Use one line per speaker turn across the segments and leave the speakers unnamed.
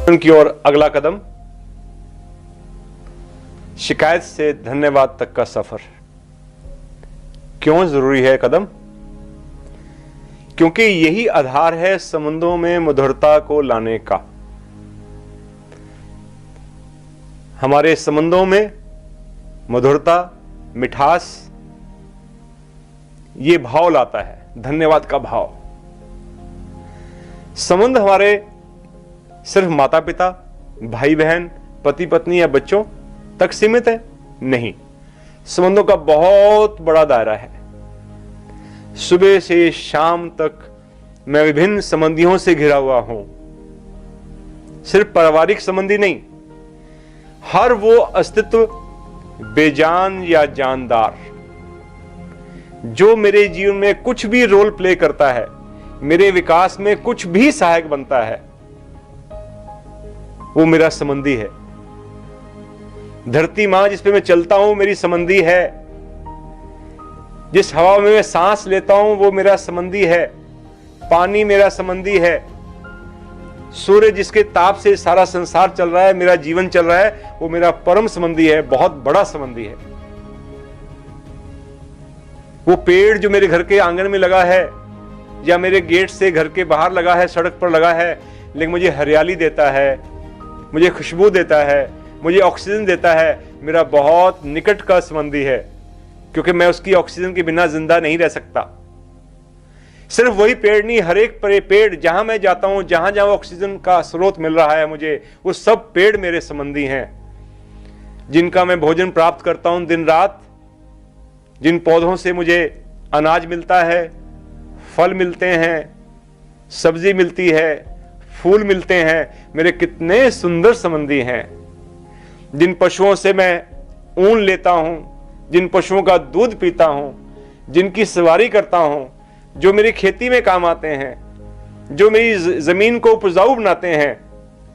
उनकी ओर अगला कदम, शिकायत से धन्यवाद तक का सफर। क्यों जरूरी है कदम? क्योंकि यही आधार है संबंधों में मधुरता को लाने का। हमारे संबंधों में मधुरता, मिठास, ये भाव लाता है, धन्यवाद का भाव। संबंध हमारे सिर्फ माता पिता, भाई बहन, पति पत्नी या बच्चों तक सीमित है? नहीं, संबंधों का बहुत बड़ा दायरा है। सुबह से शाम तक मैं विभिन्न संबंधियों से घिरा हुआ हूं। सिर्फ पारिवारिक संबंधी नहीं, हर वो अस्तित्व बेजान या जानदार जो मेरे जीवन में कुछ भी रोल प्ले करता है, मेरे विकास में कुछ भी सहायक बनता है, वो मेरा संबंधी है। धरती मां जिस पे मैं चलता हूं मेरी संबंधी है। जिस हवा में मैं सांस लेता हूं वो मेरा संबंधी है। पानी मेरा संबंधी है। सूर्य जिसके ताप से सारा संसार चल रहा है, मेरा जीवन चल रहा है, वो मेरा परम संबंधी है, बहुत बड़ा संबंधी है। वो पेड़ जो मेरे घर के आंगन में लगा है या मेरे गेट से घर के बाहर लगा है, सड़क पर लगा है, लेकिन मुझे हरियाली देता है, मुझे खुशबू देता है, मुझे ऑक्सीजन देता है, मेरा बहुत निकट का संबंधी है, क्योंकि मैं उसकी ऑक्सीजन के बिना जिंदा नहीं रह सकता। सिर्फ वही पेड़ नहीं, हर एक पेड़ जहां मैं जाता हूं, जहां जहां ऑक्सीजन का स्रोत मिल रहा है मुझे, वो सब पेड़ मेरे संबंधी हैं, जिनका मैं भोजन प्राप्त करता हूं दिन रात, जिन पौधों से मुझे अनाज मिलता है, फल मिलते हैं, सब्जी मिलती है, फूल मिलते हैं, मेरे कितने सुंदर संबंधी हैं। जिन पशुओं से मैं ऊन लेता हूं, जिन पशुओं का दूध पीता हूं, जिनकी सवारी करता हूं, जो मेरी खेती में काम आते हैं, जो मेरी जमीन को उपजाऊ बनाते हैं,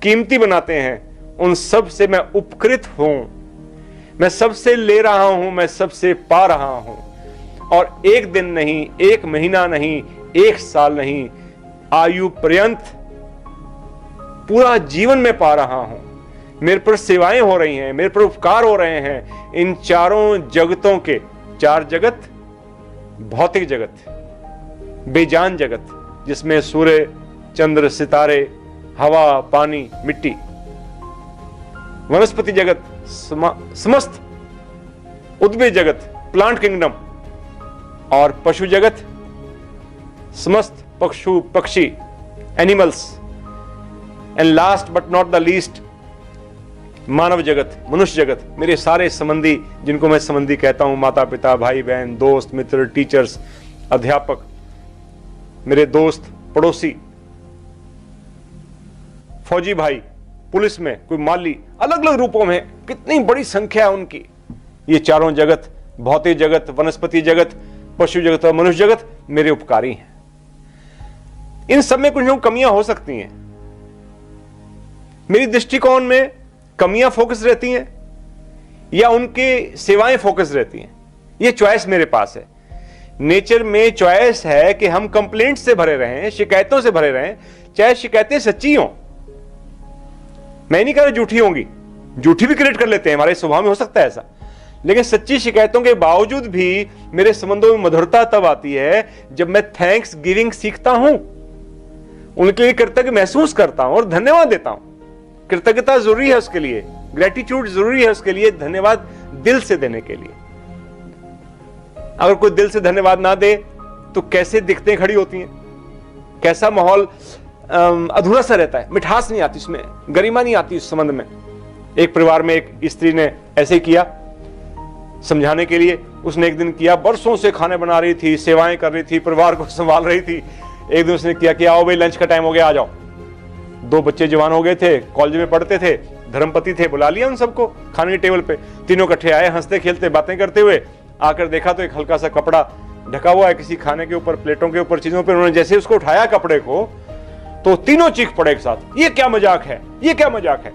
कीमती बनाते हैं, उन सब से मैं उपकृत हूं। मैं सबसे ले रहा हूं, मैं सबसे पा रहा हूं। और एक दिन नहीं, एक महीना नहीं, एक साल नहीं, आयु पर्यंत पूरा जीवन में पा रहा हूं। मेरे पर सेवाएं हो रही हैं, मेरे पर उपकार हो रहे हैं। इन चारों जगतों के, चार जगत, भौतिक जगत, बेजान जगत, जिसमें सूर्य, चंद्र, सितारे, हवा, पानी, मिट्टी, वनस्पति जगत, समस्त उद्भिद जगत, प्लांट किंगडम, और पशु जगत, समस्त पशु पक्षी, animals, and last but not the least मानव जगत, मनुष्य जगत, मेरे सारे संबंधी, जिनको मैं संबंधी कहता हूं, माता पिता, भाई बहन, दोस्त मित्र, टीचर्स, अध्यापक, मेरे दोस्त, पड़ोसी, फौजी भाई, पुलिस में कोई माली, अलग अलग रूपों में कितनी बड़ी संख्या है उनकी। ये चारों जगत, भौतिक जगत, वनस्पति जगत, पशु जगत और मनुष्य जगत मेरे उपकारी हैं। इन सब में कुछ न कुछ कमियां हो सकती हैं। मेरी दृष्टिकोण में कमियां फोकस रहती हैं या उनके सेवाएं फोकस रहती हैं, ये चॉइस मेरे पास है। नेचर में चॉइस है कि हम कंप्लेंट से भरे रहें, शिकायतों से भरे रहें, चाहे शिकायतें सच्ची हों। मैं नहीं कह रहा झूठी होंगी, झूठी भी क्रिएट कर लेते हैं, हमारे स्वभाव में हो सकता है ऐसा, लेकिन सच्ची शिकायतों के बावजूद भी मेरे संबंधों में मधुरता तब आती है जब मैं थैंक्स गिविंग सीखता हूं, उनके लिए कृतज्ञ महसूस करता हूं और धन्यवाद देता हूं। कृतज्ञता जरूरी है उसके लिए, ग्रेटिट्यूड जरूरी है उसके लिए, धन्यवाद दिल से देने के लिए। अगर कोई दिल से धन्यवाद ना दे तो कैसे दिक्कतें खड़ी होती हैं, कैसा माहौल अधूरा सा रहता है, मिठास नहीं आती उसमें, गरिमा नहीं आती उस संबंध में। एक परिवार में एक स्त्री ने ऐसे किया, समझाने के लिए उसने एक दिन किया, बरसों से खाने बना रही थी, सेवाएं कर रही थी, परिवार को संभाल रही थी। एक दिन उसने किया कि आओ भाई लंच का टाइम हो गया, आ जाओ। 2 बच्चे जवान हो गए थे, कॉलेज में पढ़ते थे, धर्मपति थे, बुला लिया उन सबको खाने के टेबल पे। तीनों इकट्ठे आए, हंसते खेलते बातें करते हुए। आकर देखा तो एक हल्का सा कपड़ा ढका हुआ है किसी खाने के ऊपर, प्लेटों के ऊपर, चीजों पर। उन्होंने जैसे उसको उठाया कपड़े को तो तीनों चीख पड़े एक साथ, ये क्या मजाक है, ये क्या मजाक है।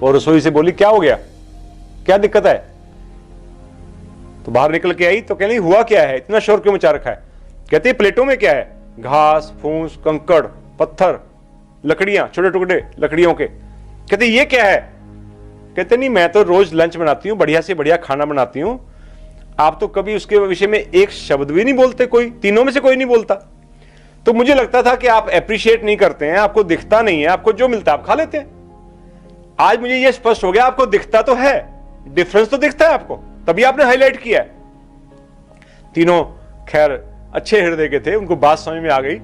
और रसोई से बोली क्या हो गया, क्या दिक्कत है। तो बाहर निकल के आई तो कह रही हुआ क्या है, इतना शोर क्यों मचा रखा है। कहती प्लेटों में क्या है, घास फूस कंकड़ पत्थर, लकड़ियां, छोटे टुकड़े लकड़ियों के। कहते ये क्या है? कहते नहीं, मैं तो रोज लंच बनाती हूं, बढ़िया से बढ़िया खाना बनाती हूं, आप तो कभी उसके विषय में एक शब्द भी नहीं बोलते, कोई तीनों में से कोई नहीं बोलता। तो मुझे लगता था कि आप अप्रिशिएट नहीं करते हैं, आपको दिखता नहीं है, आपको जो मिलता है आप खा लेते हैं। आज मुझे यह स्पष्ट हो गया, आपको दिखता तो है, डिफरेंस तो दिखता है आपको, तभी आपने हाईलाइट किया है। तीनों खैर अच्छे हृदय के थे, उनको बात समझ में आ गई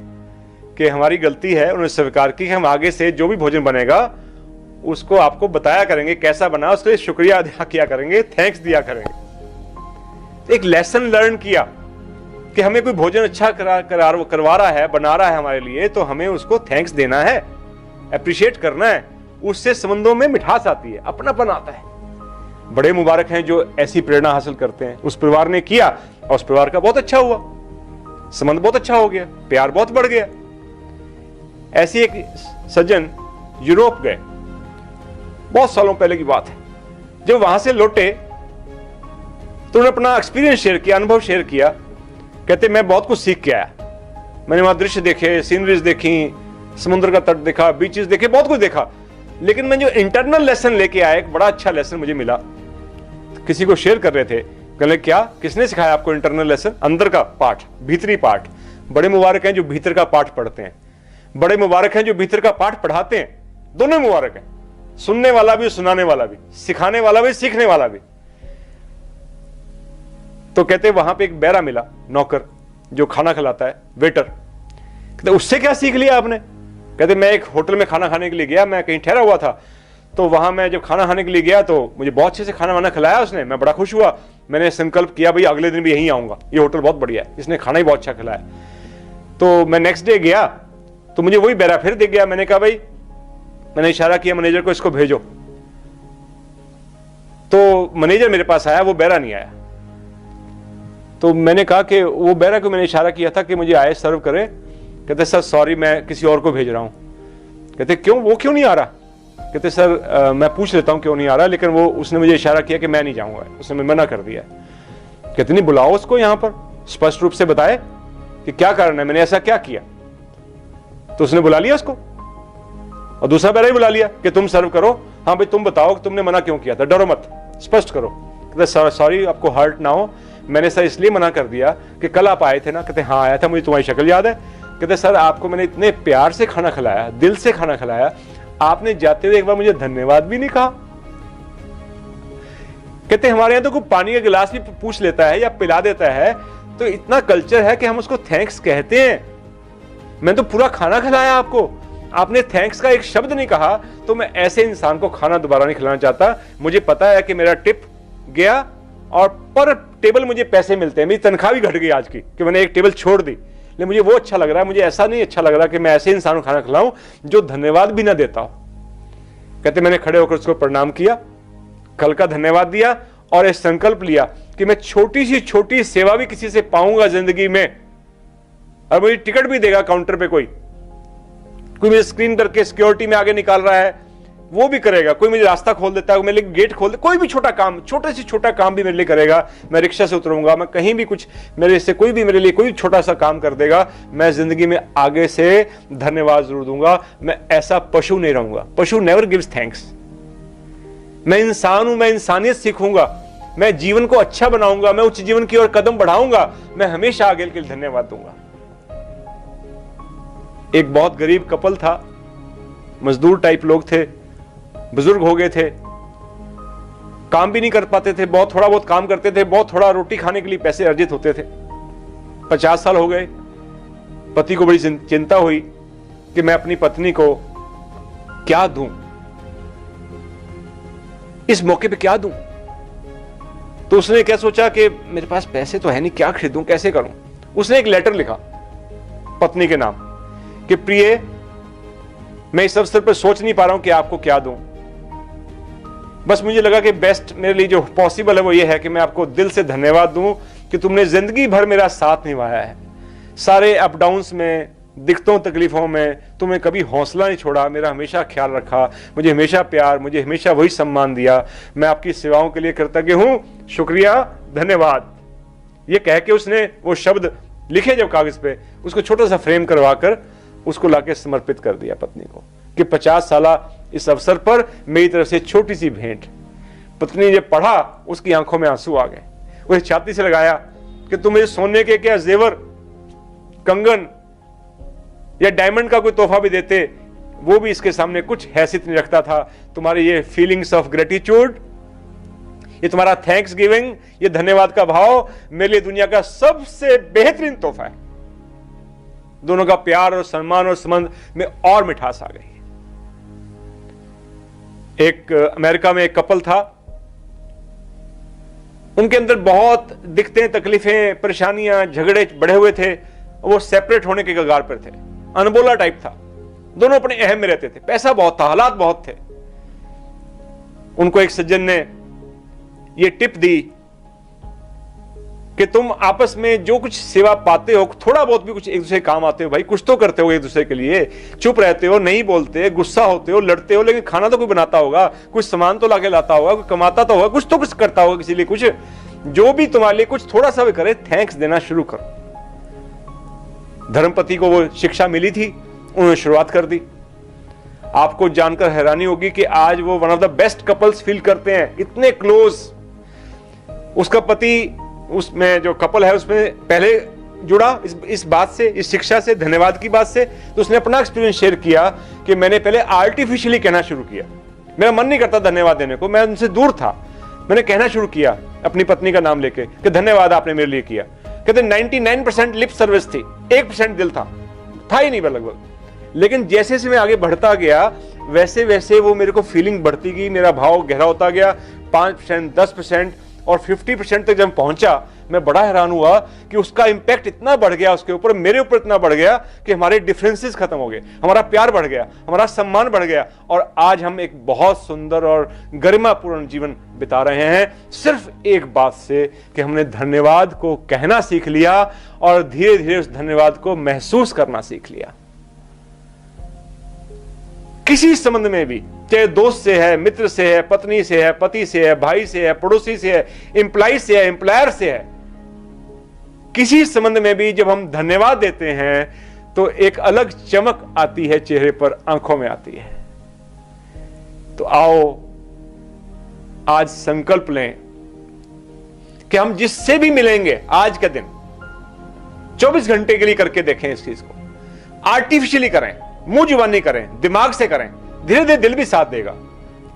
कि हमारी गलती है, उन्होंने स्वीकार की कि हम आगे से जो भी भोजन बनेगा उसको आपको बताया करेंगे कैसा बना, उसके लिए शुक्रिया अदा किया करेंगे, थैंक्स दिया करेंगे। एक लेसन लर्न किया कि हमें कोई भोजन अच्छा करवा रहा है, बना रहा है हमारे लिए, तो हमें उसको थैंक्स देना है, अप्रिशिएट करना है। उससे संबंधों में मिठास आती है, अपनापन आता है। बड़े मुबारक हैं जो ऐसी प्रेरणा हासिल करते हैं। उस परिवार ने किया और उस परिवार का बहुत अच्छा हुआ, संबंध बहुत अच्छा हो गया, प्यार बहुत बढ़ गया। ऐसी एक सज्जन यूरोप गए, बहुत सालों पहले की बात है। जब वहां से लौटे तो उन्होंने अपना एक्सपीरियंस शेयर किया, अनुभव शेयर किया। कहते मैं बहुत कुछ सीख के आया, मैंने वहां दृश्य देखे, सीनरीज देखी, समुद्र का तट देखा, बीचेस देखे, बहुत कुछ देखा, लेकिन मैं जो इंटरनल लेसन लेके आया, एक बड़ा अच्छा लेसन मुझे मिला। किसी को शेयर कर रहे थे, कहले क्या, किसने सिखाया आपको इंटरनल लेसन? अंदर का पाठ, भीतरी पाठ। बड़े मुबारक हैं जो भीतर का पाठ पढ़ते हैं, बड़े मुबारक हैं जो भीतर का पाठ पढ़ाते हैं। दोनों मुबारक हैं, सुनने वाला भी, सुनाने वाला भी, सिखाने वाला भी, सीखने वाला भी। तो कहते वहां पे एक बैरा मिला, नौकर जो खाना खिलाता है, वेटर। कहते उससे क्या सीख लिया आपने? कहते मैं एक होटल में खाना खाने के लिए गया, मैं कहीं ठहरा हुआ था, तो वहां मैं जब खाना खाने के लिए गया तो मुझे बहुत अच्छे से खाना वाना खिलाया उसने, मैं बड़ा खुश हुआ। मैंने संकल्प किया भाई अगले दिन भी यहीं आऊंगा, ये होटल बहुत बढ़िया है, इसने खाना ही बहुत अच्छा खिलाया। तो मैं नेक्स्ट डे गया तो मुझे वही बैरा फिर दिख गया। मैंने कहा भाई, मैंने इशारा किया मैनेजर को, इसको भेजो। तो मैनेजर मेरे पास आया, वो बैरा नहीं आया। तो मैंने कहा कि वो बैरा को मैंने इशारा किया था कि मुझे आए सर्व करे। कहते सर सॉरी, मैं किसी और को भेज रहा हूं। कहते क्यों, वो क्यों नहीं आ रहा? कहते सर मैं पूछ लेता हूं क्यों नहीं आ रहा, लेकिन वो उसने मुझे इशारा किया कि मैं नहीं जाऊंगा, उसने मना कर दिया। कहते नहीं, बुलाओ उसको यहां पर, स्पष्ट रूप से बताए कि क्या कारण है, मैंने ऐसा क्या किया। तो उसने बुला लिया उसको, और दूसरा बैरा ही बुला लिया कि तुम सर्व करो। हाँ भाई तुम बताओ कि तुमने मना क्यों किया था, डरो मत, स्पष्ट करो। कहते सॉरी, आपको हर्ट ना हो, मैंने सर इसलिए मना कर दिया कि कल आप आए थे ना। कहते हाँ आया था, मुझे तुम्हारी शक्ल याद है। कहते सर आपको मैंने इतने प्यार से खाना खिलाया, दिल से खाना खिलाया, आपने जाते हुए एक बार मुझे धन्यवाद भी नहीं कहा। कहते हमारे यहां तो कोई पानी का गिलास भी पूछ लेता है या पिला देता है तो इतना कल्चर है कि हम उसको थैंक्स कहते हैं। मैं तो पूरा खाना खिलाया आपको, आपने थैंक्स का एक शब्द नहीं कहा। तो मैं ऐसे इंसान को खाना दोबारा नहीं खिलाना चाहता। मुझे पता है कि मेरा टिप गया और पर टेबल मुझे पैसे मिलते हैं, मेरी तनख्वाह भी घट गई आज की कि मैंने एक टेबल छोड़ दी, लेकिन मुझे वो अच्छा लग रहा है। मुझे ऐसा नहीं अच्छा लग रहा कि मैं ऐसे इंसान को खाना खिलाऊं जो धन्यवाद भी ना देता हो। कहते मैंने खड़े होकर उसको प्रणाम किया, कल का धन्यवाद दिया और एक संकल्प लिया कि मैं छोटी सी छोटी सेवा भी किसी से पाऊंगा जिंदगी में। और मुझे टिकट भी देगा काउंटर पे, कोई मुझे स्क्रीन करके सिक्योरिटी में आगे निकाल रहा है वो भी करेगा, कोई मुझे रास्ता खोल देता है, मेरे लिए गेट खोल दे, कोई भी छोटा काम, छोटे से छोटा काम भी मेरे लिए करेगा। मैं रिक्शा से उतरूंगा, मैं कहीं भी कुछ मेरे से कोई भी मेरे लिए कोई छोटा सा काम कर देगा, मैं जिंदगी में आगे से धन्यवाद जरूर दूंगा। मैं ऐसा पशु नहीं रहूंगा। पशु नेवर गिव्स थैंक्स। मैं इंसान हूं, मैं इंसानियत सीखूंगा, मैं जीवन को अच्छा बनाऊंगा, मैं उच्च जीवन की ओर कदम बढ़ाऊंगा, मैं हमेशा आगे के लिए धन्यवाद दूंगा। एक बहुत गरीब कपल था, मजदूर टाइप लोग थे, बुजुर्ग हो गए थे, काम भी नहीं कर पाते थे, बहुत थोड़ा बहुत काम करते थे, बहुत थोड़ा रोटी खाने के लिए पैसे अर्जित होते थे। 50 साल हो गए। पति को बड़ी चिंता हुई कि मैं अपनी पत्नी को क्या दूं, इस मौके पे क्या दूं। तो उसने क्या सोचा कि मेरे पास पैसे तो है नहीं, क्या खरीदूं, कैसे करूं। उसने एक लेटर लिखा पत्नी के नाम कि प्रिय, मैं इस अवसर पर सोच नहीं पा रहा हूं कि आपको क्या दूं, बस मुझे लगा कि बेस्ट मेरे लिए जो पॉसिबल है वो ये है कि मैं आपको दिल से धन्यवाद दूं कि तुमने जिंदगी भर मेरा साथ निभाया है। सारे अप डाउन्स में, दिक्कतों तकलीफों में तुमने कभी हौसला नहीं छोड़ा, मेरा हमेशा ख्याल रखा, मुझे हमेशा प्यार, मुझे हमेशा वही सम्मान दिया। मैं आपकी सेवाओं के लिए कृतज्ञ हूं, शुक्रिया, धन्यवाद। ये कह के उसने वो शब्द लिखे जब कागज पे, उसको छोटा सा फ्रेम करवा कर उसको लाके समर्पित कर दिया पत्नी को कि 50 साल इस अवसर पर मेरी तरफ से छोटी सी भेंट। पत्नी जब पढ़ा उसकी आंखों में आंसू आ गए, उसे छाती से लगाया कि तुम मुझे सोने के क्या जेवर, कंगन या डायमंड का कोई तोहफा भी देते, वो भी इसके सामने कुछ हैसियत नहीं रखता था। तुम्हारे ये फीलिंग्स ऑफ ग्रेटिट्यूड, ये तुम्हारा थैंक्स गिविंग, ये धन्यवाद का भाव मेरे लिए दुनिया का सबसे बेहतरीन तोहफा है। दोनों का प्यार और सम्मान और संबंध में और मिठास आ गई। एक अमेरिका में एक कपल था, उनके अंदर बहुत दिक्कतें, तकलीफें, परेशानियां, झगड़े बढ़े हुए थे। वो सेपरेट होने के कगार पर थे, अनबोला टाइप था। दोनों अपने अहम में रहते थे, पैसा बहुत था, हालात बहुत थे। उनको एक सज्जन ने ये टिप दी कि तुम आपस में जो कुछ सेवा पाते हो, थोड़ा बहुत भी कुछ एक दूसरे काम आते हो भाई, कुछ तो करते हो एक दूसरे के लिए। चुप रहते हो, नहीं बोलते, गुस्सा होते हो, लड़ते हो, लेकिन खाना तो कोई बनाता होगा, कुछ सामान तो लाके लाता होगा, कोई कमाता तो होगा, कुछ तो कुछ करता होगा किसी लिए कुछ। जो भी तुम्हारे लिए कुछ थोड़ा सा भी करे, थैंक्स देना शुरू करो। धर्मपति को वो शिक्षा मिली थी, उन्होंने शुरुआत कर दी। आपको जानकर हैरानी होगी कि आज वो one of the best couples feel करते हैं, इतने क्लोज। उसका पति, उसमें जो कपल है उसमें पहले जुड़ा इस बात से, इस शिक्षा से, धन्यवाद की बात से। तो उसने अपना एक्सपीरियंस शेयर किया कि मैंने पहले आर्टिफिशियली कहना शुरू किया, मेरा मन नहीं करता धन्यवाद देने को, मैं उनसे दूर था। मैंने कहना शुरू किया अपनी पत्नी का नाम लेके कि धन्यवाद आपने मेरे लिए किया। कहते 99% लिप सर्विस थी, 1% दिल था ही नहीं लगभग। लेकिन जैसे जैसे मैं आगे बढ़ता गया वैसे वैसे वो मेरे को फीलिंग बढ़ती गई, मेरा भाव गहरा होता गया। 5%, 10% और 50% तक जब पहुंचा, मैं बड़ा हैरान हुआ कि उसका इंपैक्ट इतना बढ़ गया उसके ऊपर, मेरे ऊपर इतना बढ़ गया कि हमारे डिफरेंसेस खत्म हो गए, हमारा प्यार बढ़ गया, हमारा सम्मान बढ़ गया। और आज हम एक बहुत सुंदर और गरिमापूर्ण जीवन बिता रहे हैं सिर्फ एक बात से कि हमने धन्यवाद को कहना सीख लिया और धीरे धीरे उस धन्यवाद को महसूस करना सीख लिया। किसी संबंध में भी, चाहे दोस्त से है, मित्र से है, पत्नी से है, पति से है, भाई से है, पड़ोसी से है, एम्प्लॉय से है, एम्प्लॉयर से है, किसी संबंध में भी जब हम धन्यवाद देते हैं तो एक अलग चमक आती है चेहरे पर, आंखों में आती है। तो आओ आज संकल्प लें कि हम जिससे भी मिलेंगे आज का दिन 24 घंटे के लिए करके देखें इस चीज को। आर्टिफिशियली करें, मुंह जुबानी करें, दिमाग से करें, धीरे धीरे दिल भी साथ देगा।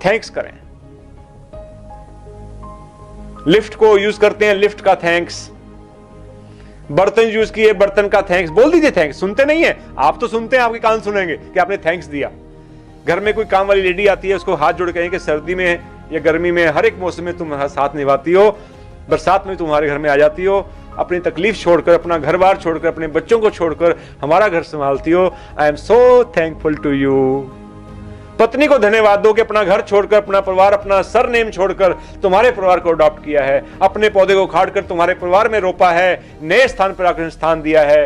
थैंक्स करें। लिफ्ट को यूज करते हैं, लिफ्ट का थैंक्स। बर्तन यूज किए, बर्तन का थैंक्स। बोल दीजिए थैंक्स। सुनते नहीं है आप, तो सुनते हैं, आपके कान सुनेंगे कि आपने थैंक्स दिया। घर में कोई काम वाली लेडी आती है, उसको हाथ जोड़ कहें कि सर्दी में या गर्मी में, हर एक मौसम में तुम साथ निभाती हो, बरसात में तुम्हारे घर में आ जाती हो, अपनी तकलीफ छोड़कर, अपना घर बार छोड़कर, अपने बच्चों को छोड़कर हमारा घर संभालती हो। I am so thankful to you. पत्नी को धन्यवाद दो कि अपना घर छोड़कर, अपना परिवार, अपना सरनेम छोड़कर तुम्हारे परिवार को अडॉप्ट किया है, अपने पौधे को उखाड़कर तुम्हारे परिवार में रोपा है, नए स्थान पर आकर स्थान दिया है।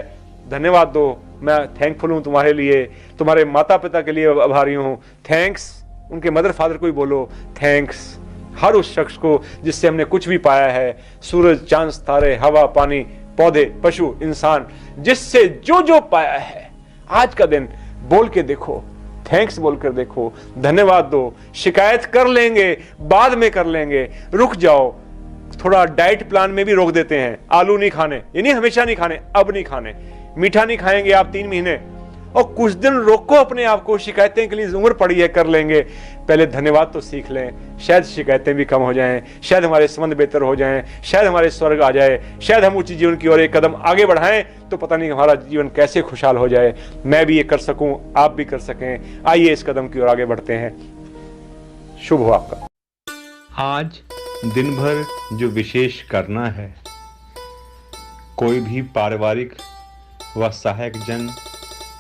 धन्यवाद दो, मैं थैंकफुल हूं तुम्हारे लिए, तुम्हारे माता पिता के लिए आभारी हूं। थैंक्स। उनके मदर फादर को भी बोलो थैंक्स। हर उस शख्स को जिससे हमने कुछ भी पाया है, सूरज, चांद, तारे, हवा, पानी, पौधे, पशु, इंसान, जिससे जो जो पाया है, आज का दिन बोल के देखो, थैंक्स बोलकर देखो, धन्यवाद दो। शिकायत कर लेंगे, बाद में कर लेंगे, रुक जाओ। थोड़ा डाइट प्लान में भी रोक देते हैं, आलू नहीं खाने, यानी हमेशा नहीं खाने, अब नहीं खाने, मीठा नहीं खाएंगे आप 3 महीने, और कुछ दिन रोको अपने आप को। शिकायतें के लिए उम्र पड़ी है, कर लेंगे, पहले धन्यवाद तो सीख लें, शायद शिकायतें भी कम हो जाएं, शायद हमारे संबंध बेहतर हो जाएं, शायद हमारे स्वर्ग आ जाए, शायद हम ऊंची जीवन की ओर एक कदम आगे बढ़ाएं, तो पता नहीं हमारा जीवन कैसे खुशहाल हो जाए। मैं भी ये कर सकूं, आप भी कर सकें। आइए इस कदम की ओर आगे बढ़ते हैं। शुभ हो आपका।
आज दिन भर जो विशेष करना है, कोई भी पारिवारिक व सहायक जन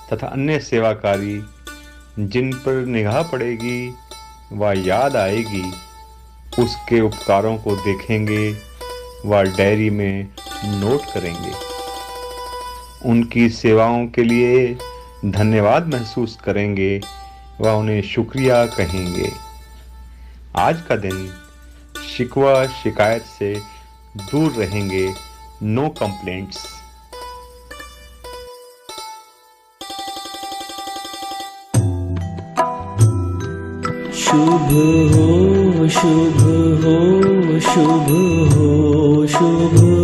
तथा अन्य सेवाकारी जिन पर निगाह पड़ेगी व याद आएगी, उसके उपकारों को देखेंगे व डायरी में नोट करेंगे। उनकी सेवाओं के लिए धन्यवाद महसूस करेंगे व उन्हें शुक्रिया कहेंगे। आज का दिन शिकवा शिकायत से दूर रहेंगे। No complaints.
शुभ हो शुभ हो शुभ हो शुभ